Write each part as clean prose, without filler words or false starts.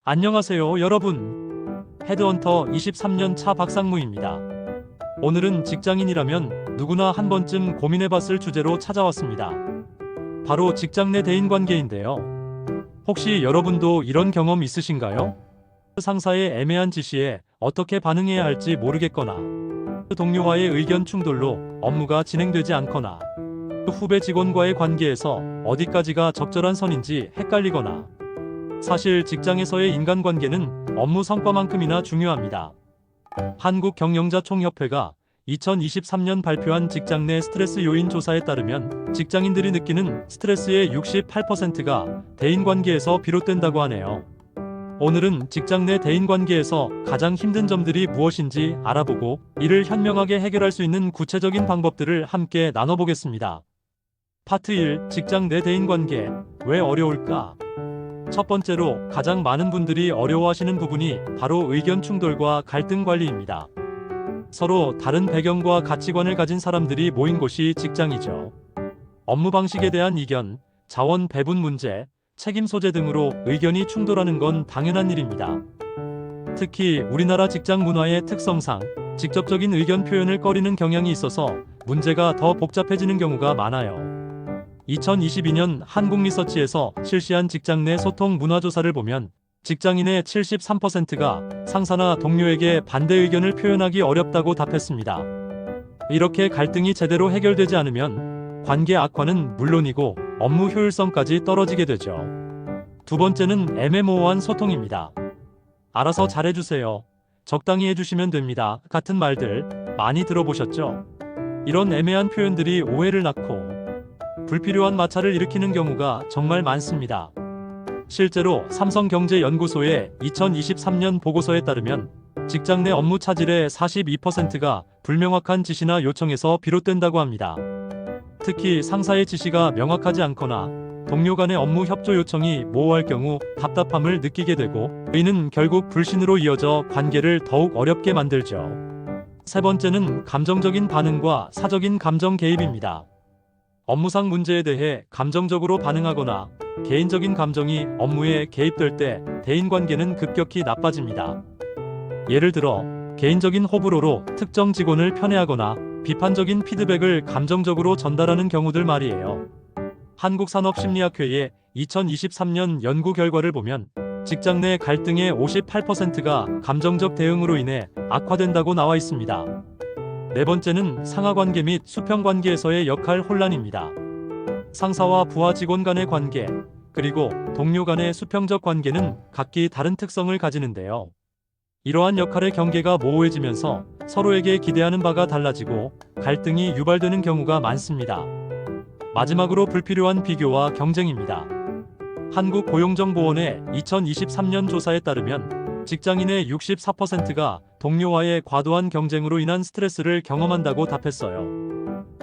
안녕하세요, 여러분. 헤드헌터 23년 차 박상무입니다. 오늘은 직장인이라면 누구나 한 번쯤 고민해봤을 주제로 찾아왔습니다. 바로 직장 내 대인관계인데요. 혹시 여러분도 이런 경험 있으신가요? 상사의 애매한 지시에 어떻게 반응해야 할지 모르겠거나, 동료와의 의견 충돌로 업무가 진행되지 않거나, 후배 직원과의 관계에서 어디까지가 적절한 선인지 헷갈리거나, 사실 직장에서의 인간관계는 업무 성과만큼이나 중요합니다. 한국경영자총협회가 2023년 발표한 직장 내 스트레스 요인 조사에 따르면 직장인들이 느끼는 스트레스의 68%가 대인관계에서 비롯된다고 하네요. 오늘은 직장 내 대인관계에서 가장 힘든 점들이 무엇인지 알아보고 이를 현명하게 해결할 수 있는 구체적인 방법들을 함께 나눠보겠습니다. 파트 1. 직장 내 대인관계. 왜 어려울까? 첫 번째로 가장 많은 분들이 어려워하시는 부분이 바로 의견 충돌과 갈등 관리입니다. 서로 다른 배경과 가치관을 가진 사람들이 모인 곳이 직장이죠. 업무 방식에 대한 이견, 자원 배분 문제, 책임 소재 등으로 의견이 충돌하는 건 당연한 일입니다. 특히 우리나라 직장 문화의 특성상 직접적인 의견 표현을 꺼리는 경향이 있어서 문제가 더 복잡해지는 경우가 많아요. 2022년 한국리서치에서 실시한 직장 내 소통 문화 조사를 보면 직장인의 73%가 상사나 동료에게 반대 의견을 표현하기 어렵다고 답했습니다. 이렇게 갈등이 제대로 해결되지 않으면 관계 악화는 물론이고 업무 효율성까지 떨어지게 되죠. 두 번째는 애매모호한 소통입니다. 알아서 잘해주세요. 적당히 해주시면 됩니다. 같은 말들 많이 들어보셨죠? 이런 애매한 표현들이 오해를 낳고 불필요한 마찰을 일으키는 경우가 정말 많습니다. 실제로 삼성경제연구소의 2023년 보고서에 따르면 직장 내 업무 차질의 42%가 불명확한 지시나 요청에서 비롯된다고 합니다. 특히 상사의 지시가 명확하지 않거나 동료 간의 업무 협조 요청이 모호할 경우 답답함을 느끼게 되고 이는 결국 불신으로 이어져 관계를 더욱 어렵게 만들죠. 세 번째는 감정적인 반응과 사적인 감정 개입입니다. 업무상 문제에 대해 감정적으로 반응하거나 개인적인 감정이 업무에 개입될 때 대인관계는 급격히 나빠집니다. 예를 들어 개인적인 호불호로 특정 직원을 편애하거나 비판적인 피드백을 감정적으로 전달하는 경우들 말이에요. 한국산업심리학회의 2023년 연구 결과를 보면 직장 내 갈등의 58%가 감정적 대응으로 인해 악화된다고 나와 있습니다. 네 번째는 상하관계 및 수평관계에서의 역할 혼란입니다. 상사와 부하 직원 간의 관계, 그리고 동료 간의 수평적 관계는 각기 다른 특성을 가지는데요. 이러한 역할의 경계가 모호해지면서 서로에게 기대하는 바가 달라지고 갈등이 유발되는 경우가 많습니다. 마지막으로 불필요한 비교와 경쟁입니다. 한국고용정보원의 2023년 조사에 따르면 직장인의 64%가 동료와의 과도한 경쟁으로 인한 스트레스를 경험한다고 답했어요.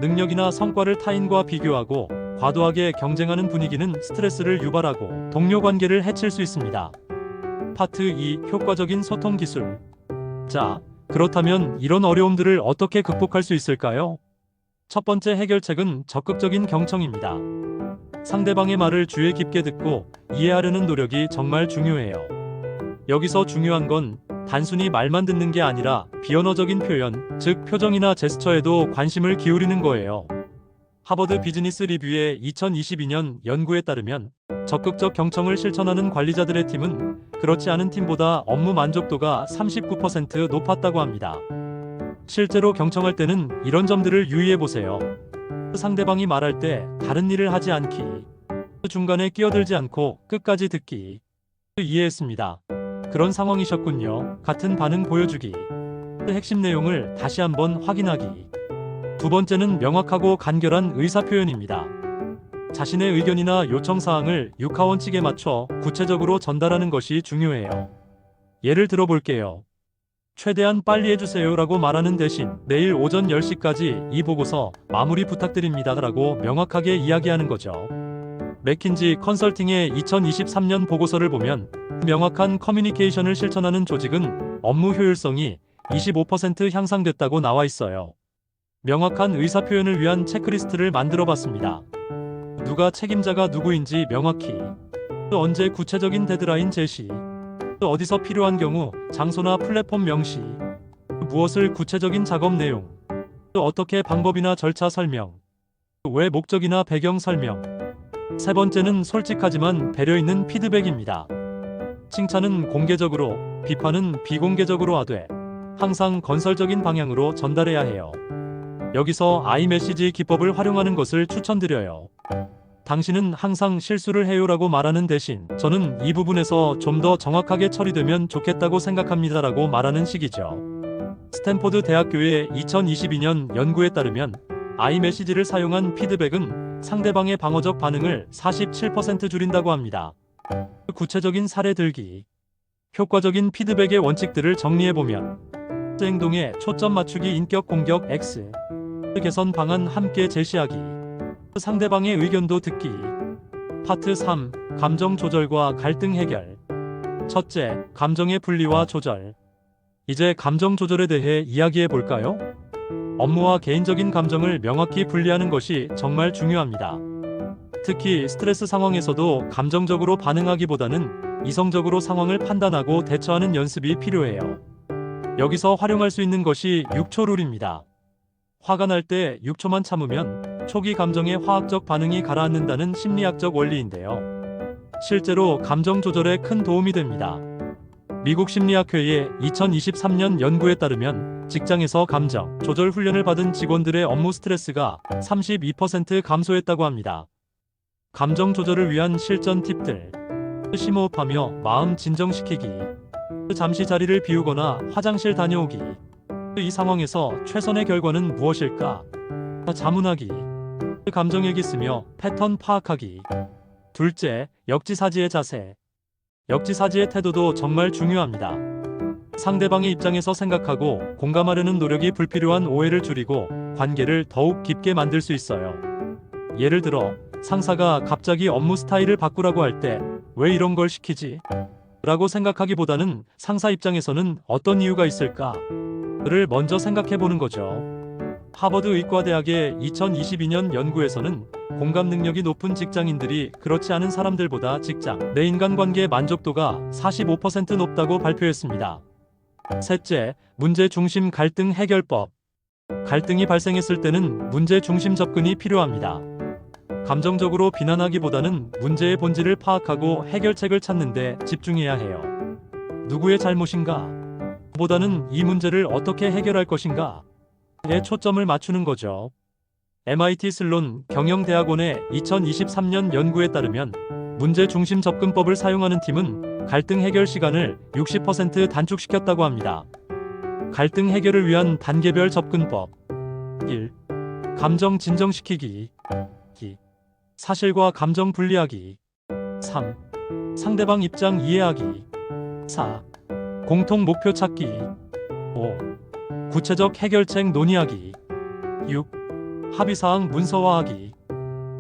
능력이나 성과를 타인과 비교하고 과도하게 경쟁하는 분위기는 스트레스를 유발하고 동료 관계를 해칠 수 있습니다. 파트 2. 효과적인 소통 기술. 자, 그렇다면 이런 어려움들을 어떻게 극복할 수 있을까요? 첫 번째 해결책은 적극적인 경청입니다. 상대방의 말을 주의 깊게 듣고 이해하려는 노력이 정말 중요해요. 여기서 중요한 건 단순히 말만 듣는 게 아니라 비언어적인 표현, 즉 표정이나 제스처에도 관심을 기울이는 거예요. 하버드 비즈니스 리뷰의 2022년 연구에 따르면 적극적 경청을 실천하는 관리자들의 팀은 그렇지 않은 팀보다 업무 만족도가 39% 높았다고 합니다. 실제로 경청할 때는 이런 점들을 유의해 보세요. 상대방이 말할 때 다른 일을 하지 않기, 중간에 끼어들지 않고 끝까지 듣기. 이해했습니다. 그런 상황이셨군요. 같은 반응 보여주기. 핵심 내용을 다시 한번 확인하기. 두 번째는 명확하고 간결한 의사표현입니다. 자신의 의견이나 요청사항을 육하원칙에 맞춰 구체적으로 전달하는 것이 중요해요. 예를 들어볼게요. 최대한 빨리 해주세요 라고 말하는 대신 내일 오전 10시까지 이 보고서 마무리 부탁드립니다 라고 명확하게 이야기하는 거죠. 맥킨지 컨설팅의 2023년 보고서를 보면 명확한 커뮤니케이션을 실천하는 조직은 업무 효율성이 25% 향상됐다고 나와 있어요. 명확한 의사표현을 위한 체크리스트를 만들어 봤습니다. 누가 책임자가 누구인지 명확히, 언제 구체적인 데드라인 제시, 어디서 필요한 경우 장소나 플랫폼 명시, 무엇을 구체적인 작업 내용, 어떻게 방법이나 절차 설명, 왜 목적이나 배경 설명. 세 번째는 솔직하지만 배려 있는 피드백입니다. 칭찬은 공개적으로, 비판은 비공개적으로 하되 항상 건설적인 방향으로 전달해야 해요. 여기서 아이메시지 기법을 활용하는 것을 추천드려요. 당신은 항상 실수를 해요라고 말하는 대신 저는 이 부분에서 좀 더 정확하게 처리되면 좋겠다고 생각합니다라고 말하는 식이죠. 스탠포드 대학교의 2022년 연구에 따르면 아이메시지를 사용한 피드백은 상대방의 방어적 반응을 47% 줄인다고 합니다. 구체적인 사례 들기. 효과적인 피드백의 원칙들을 정리해보면 행동에 초점 맞추기, 인격 공격 X, 개선 방안 함께 제시하기, 상대방의 의견도 듣기. 파트 3. 감정 조절과 갈등 해결. 첫째, 감정의 분리와 조절. 이제 감정 조절에 대해 이야기해 볼까요? 업무와 개인적인 감정을 명확히 분리하는 것이 정말 중요합니다. 특히 스트레스 상황에서도 감정적으로 반응하기보다는 이성적으로 상황을 판단하고 대처하는 연습이 필요해요. 여기서 활용할 수 있는 것이 6초 룰입니다. 화가 날 때 6초만 참으면 초기 감정의 화학적 반응이 가라앉는다는 심리학적 원리인데요. 실제로 감정 조절에 큰 도움이 됩니다. 미국 심리학회의 2023년 연구에 따르면 직장에서 감정 조절 훈련을 받은 직원들의 업무 스트레스가 32% 감소했다고 합니다. 감정 조절을 위한 실전 팁들. 심호흡하며 마음 진정시키기. 잠시 자리를 비우거나 화장실 다녀오기. 이 상황에서 최선의 결과는 무엇일까? 자문하기. 감정일기 쓰며 패턴 파악하기. 둘째, 역지사지의 자세. 역지사지의 태도도 정말 중요합니다. 상대방의 입장에서 생각하고 공감하려는 노력이 불필요한 오해를 줄이고 관계를 더욱 깊게 만들 수 있어요. 예를 들어, 상사가 갑자기 업무 스타일을 바꾸라고 할 때 왜 이런 걸 시키지? 라고 생각하기보다는 상사 입장에서는 어떤 이유가 있을까? 를 먼저 생각해 보는 거죠. 하버드 의과대학의 2022년 연구에서는 공감 능력이 높은 직장인들이 그렇지 않은 사람들보다 직장 내 인간관계 만족도가 45% 높다고 발표했습니다. 셋째, 문제 중심 갈등 해결법. 갈등이 발생했을 때는 문제 중심 접근이 필요합니다. 감정적으로 비난하기보다는 문제의 본질을 파악하고 해결책을 찾는 데 집중해야 해요. 누구의 잘못인가? 보다는 이 문제를 어떻게 해결할 것인가? 에 초점을 맞추는 거죠. MIT 슬론 경영대학원의 2023년 연구에 따르면 문제 중심 접근법을 사용하는 팀은 갈등 해결 시간을 60% 단축시켰다고 합니다. 갈등 해결을 위한 단계별 접근법. 1. 감정 진정시키기. 2. 사실과 감정 분리하기. 3. 상대방 입장 이해하기. 4. 공통 목표 찾기. 5. 구체적 해결책 논의하기. 6. 합의사항 문서화하기.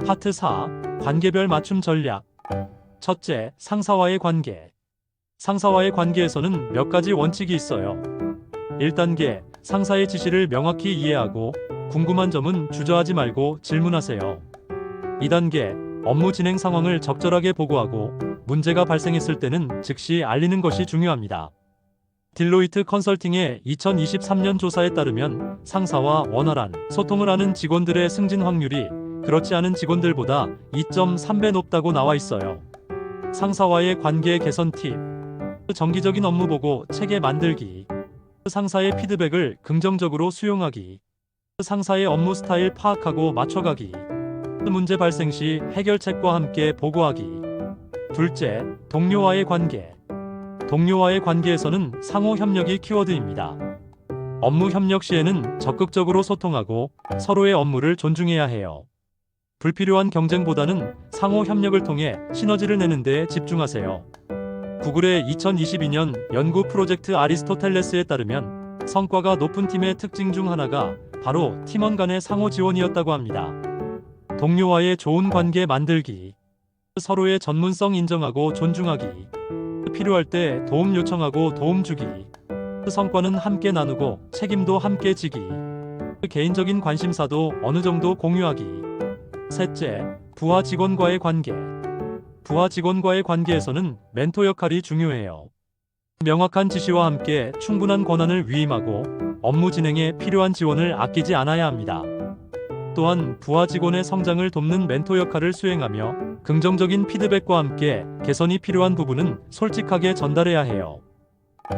파트 4. 관계별 맞춤 전략. 첫째, 상사와의 관계. 상사와의 관계에서는 몇 가지 원칙이 있어요. 1단계, 상사의 지시를 명확히 이해하고 궁금한 점은 주저하지 말고 질문하세요. 2단계, 업무 진행 상황을 적절하게 보고하고 문제가 발생했을 때는 즉시 알리는 것이 중요합니다. 딜로이트 컨설팅의 2023년 조사에 따르면 상사와 원활한 소통을 하는 직원들의 승진 확률이 그렇지 않은 직원들보다 2.3배 높다고 나와 있어요. 상사와의 관계 개선 팁. 정기적인 업무 보고 체계 만들기. 상사의 피드백을 긍정적으로 수용하기. 상사의 업무 스타일 파악하고 맞춰가기. 문제 발생 시 해결책과 함께 보고하기. 둘째, 동료와의 관계. 동료와의 관계에서는 상호 협력이 키워드입니다. 업무 협력 시에는 적극적으로 소통하고 서로의 업무를 존중해야 해요. 불필요한 경쟁보다는 상호 협력을 통해 시너지를 내는 데 집중하세요. 구글의 2022년 연구 프로젝트 아리스토텔레스에 따르면 성과가 높은 팀의 특징 중 하나가 바로 팀원 간의 상호 지원이었다고 합니다. 동료와의 좋은 관계 만들기. 서로의 전문성 인정하고 존중하기. 필요할 때 도움 요청하고 도움 주기. 성과는 함께 나누고 책임도 함께 지기. 개인적인 관심사도 어느 정도 공유하기. 셋째, 부하 직원과의 관계. 부하 직원과의 관계에서는 멘토 역할이 중요해요. 명확한 지시와 함께 충분한 권한을 위임하고 업무 진행에 필요한 지원을 아끼지 않아야 합니다. 또한 부하 직원의 성장을 돕는 멘토 역할을 수행하며 긍정적인 피드백과 함께 개선이 필요한 부분은 솔직하게 전달해야 해요.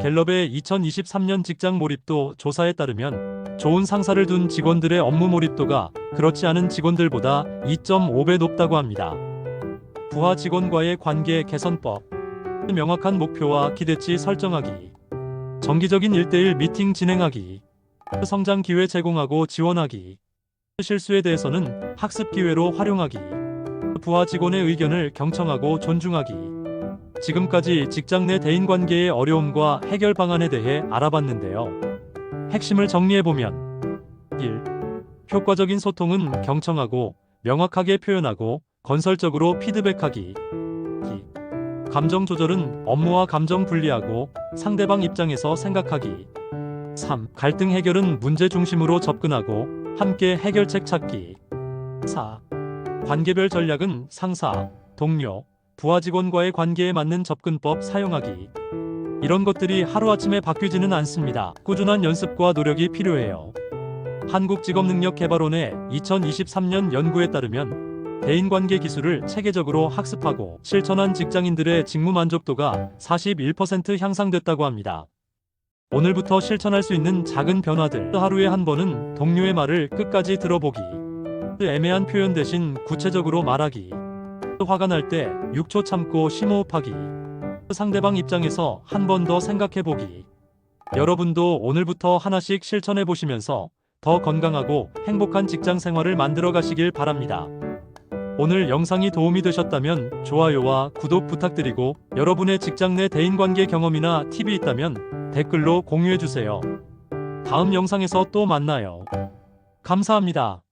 갤럽의 2023년 직장 몰입도 조사에 따르면 좋은 상사를 둔 직원들의 업무 몰입도가 그렇지 않은 직원들보다 2.5배 높다고 합니다. 부하 직원과의 관계 개선법, 명확한 목표와 기대치 설정하기, 정기적인 1대1 미팅 진행하기, 성장 기회 제공하고 지원하기, 실수에 대해서는 학습 기회로 활용하기, 부하 직원의 의견을 경청하고 존중하기. 지금까지 직장 내 대인관계의 어려움과 해결 방안에 대해 알아봤는데요. 핵심을 정리해보면 1. 효과적인 소통은 경청하고 명확하게 표현하고 건설적으로 피드백하기. 2. 감정 조절은 업무와 감정 분리하고 상대방 입장에서 생각하기. 3. 갈등 해결은 문제 중심으로 접근하고 함께 해결책 찾기. 4. 관계별 전략은 상사, 동료, 부하 직원과의 관계에 맞는 접근법 사용하기. 이런 것들이 하루아침에 바뀌지는 않습니다. 꾸준한 연습과 노력이 필요해요. 한국직업능력개발원의 2023년 연구에 따르면 대인관계 기술을 체계적으로 학습하고 실천한 직장인들의 직무 만족도가 41% 향상됐다고 합니다. 오늘부터 실천할 수 있는 작은 변화들. 하루에 한 번은 동료의 말을 끝까지 들어보기. 애매한 표현 대신 구체적으로 말하기. 화가 날 때 6초 참고 심호흡하기. 상대방 입장에서 한 번 더 생각해보기. 여러분도 오늘부터 하나씩 실천해보시면서 더 건강하고 행복한 직장 생활을 만들어 가시길 바랍니다. 오늘 영상이 도움이 되셨다면 좋아요와 구독 부탁드리고 여러분의 직장 내 대인관계 경험이나 팁이 있다면 댓글로 공유해주세요. 다음 영상에서 또 만나요. 감사합니다.